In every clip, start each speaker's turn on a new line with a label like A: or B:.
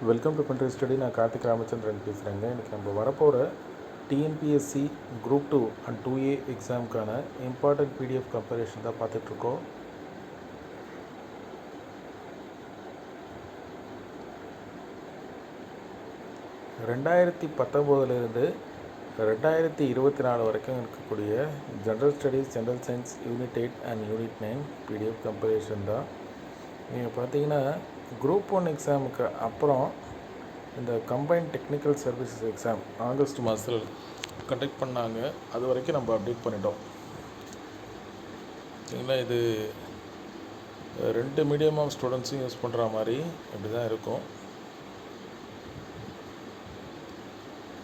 A: Welcome to country study. நான் கார்த்திக் ராமச்சந்திரன் பேசுகிறேங்க. இன்றைக்கி நம்ம வரப்போகிற டிஎன்பிஎஸ்சி குரூப் 2 அண்ட் 2A எக்ஸாமுக்கான இம்பார்ட்டன்ட் பிடிஎஃப் கம்பேரிஷன் தான் பார்த்துட்ருக்கோம். ரெண்டாயிரத்தி 19 2024 வரைக்கும் இருக்கக்கூடிய general studies, general science unit 8 and unit 9 PDF comparison தான். நீங்கள் பார்த்தீங்கன்னா குரூப் 1 எக்ஸாமுக்கு அப்புறம் இந்த combined technical services exam August மாதத்தில் கண்டக்ட் பண்ணாங்க. அது வரைக்கும் நம்ம அப்டேட் பண்ணிட்டோம். சரிங்களா? இது 2 மீடியம் ஆஃப் ஸ்டூடெண்ட்ஸும் யூஸ் பண்ணுற மாதிரி இப்படி தான் இருக்கும்.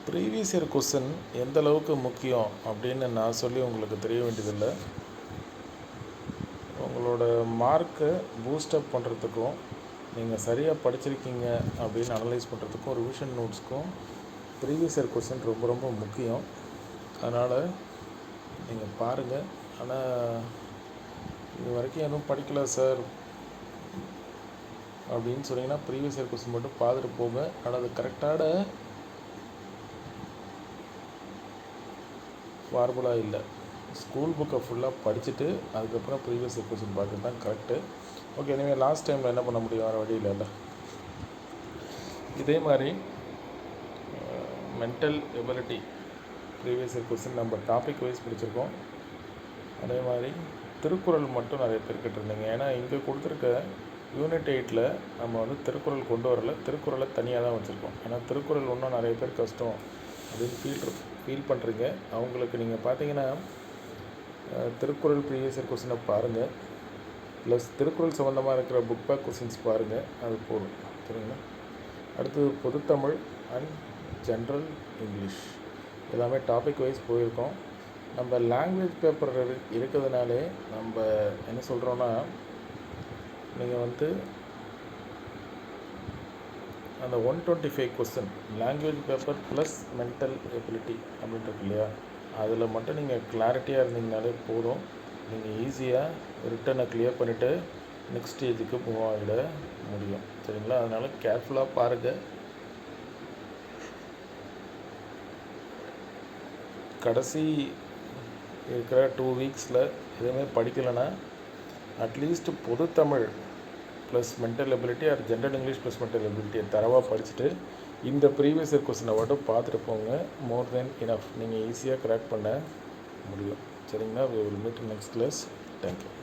A: ப்ரீவியஸ் இயர் கொஸ்டின் எந்த அளவுக்கு முக்கியம் அப்படின்னு நான் சொல்லி உங்களுக்கு தெரிய வேண்டியதில்லை. உங்களோட மார்க்கை பூஸ்டப் பண்ணுறதுக்கும், நீங்கள் சரியாக படிச்சிருக்கீங்க அப்படின்னு அனலைஸ் பண்ணுறதுக்கும் ரிவிஷன் நோட்ஸ்க்கும் ப்ரீவியஸ் இயர் கொஸ்டின் ரொம்ப ரொம்ப முக்கியம். அதனால் நீங்கள் பாருங்கள். ஆனால் இது வரைக்கும் எதுவும் படிக்கல சார் அப்படின்னு சொன்னீங்கன்னா ப்ரீவியஸ் இயர் கொஸ்டின் மட்டும் பார்த்துட்டு போங்க. ஆனால் அது கரெக்டான ஃபார்முலா இல்லை. ஸ்கூல் புக்கை ஃபுல்லாக படிச்சுட்டு அதுக்கப்புறம் ப்ரீவியஸ் இயர் கொஸ்டின் பார்க்குறது தான் கரெக்டு. ஓகே, இனிமேல் லாஸ்ட் டைமில் என்ன பண்ண முடியும்? வேறு வழியில் இல்லை. இதே மாதிரி mental ability previous year question நம்ம டாபிக் வைஸ் படிச்சிருக்கோம். அதே மாதிரி திருக்குறள் மட்டும் நிறைய பேர் கேட்டிருந்தீங்க. ஏன்னா இங்கே கொடுத்துருக்க யூனிட் 8 நம்ம திருக்குறள் கொண்டு வரல, திருக்குறளை தனியாக தான் வச்சுருக்கோம். ஏன்னா திருக்குறள் இன்னும் நிறைய பேர் கஷ்டம் அப்படின்னு ஃபீல் பண்ணுறீங்க. அவங்களுக்கு நீங்கள் பார்த்தீங்கன்னா திருக்குறள் ப்ரீவியஸ் இயர் கொஸ்டினை பாருங்கள், ப்ளஸ் திருக்குறள் சம்மந்தமாக இருக்கிற புக் பேக் கொஸ்டின்ஸ் பாருங்கள். அது போதும். சரிங்களா? அடுத்தது பொதுத்தமிழ் அண்ட் ஜென்ரல் இங்கிலீஷ் எல்லாமே டாபிக் வைஸ் போயிருக்கோம். நம்ம லாங்குவேஜ் பேப்பர் இருக்கிறதுனாலே நம்ம என்ன சொல்கிறோன்னா, நீங்கள் அந்த 125 question language paper plus mental ability அப்படின்ட்டு இருக்கு இல்லையா, அதில் மட்டும் நீங்கள் கிளாரிட்டியாக இருந்தீங்கனாலே போதும். நீங்கள் ஈஸியாக ரிட்டனை கிளியர் பண்ணிவிட்டு நெக்ஸ்ட் ஸ்டேஜுக்கு மூவ் ஆகிட முடியும். சரிங்களா? அதனால் கேர்ஃபுல்லாக பாருங்கள். கடைசி இருக்கிற 2 வீக்ஸில் எதுவுமே படிக்கலைன்னா அட்லீஸ்ட் பொதுத்தமிழ் plus mental ability or general English plus mental எபிலிட்டியை தரவாக படிச்சுட்டு இந்த ப்ரீவியஸ் இயர் கொஸ்டினை மட்டும் பார்த்துட்டு போங்க. More then enough. நீங்கள் ஈஸியாக கிராக் பண்ண முடியும். சரிங்களா? we will meet in next class. Thank you.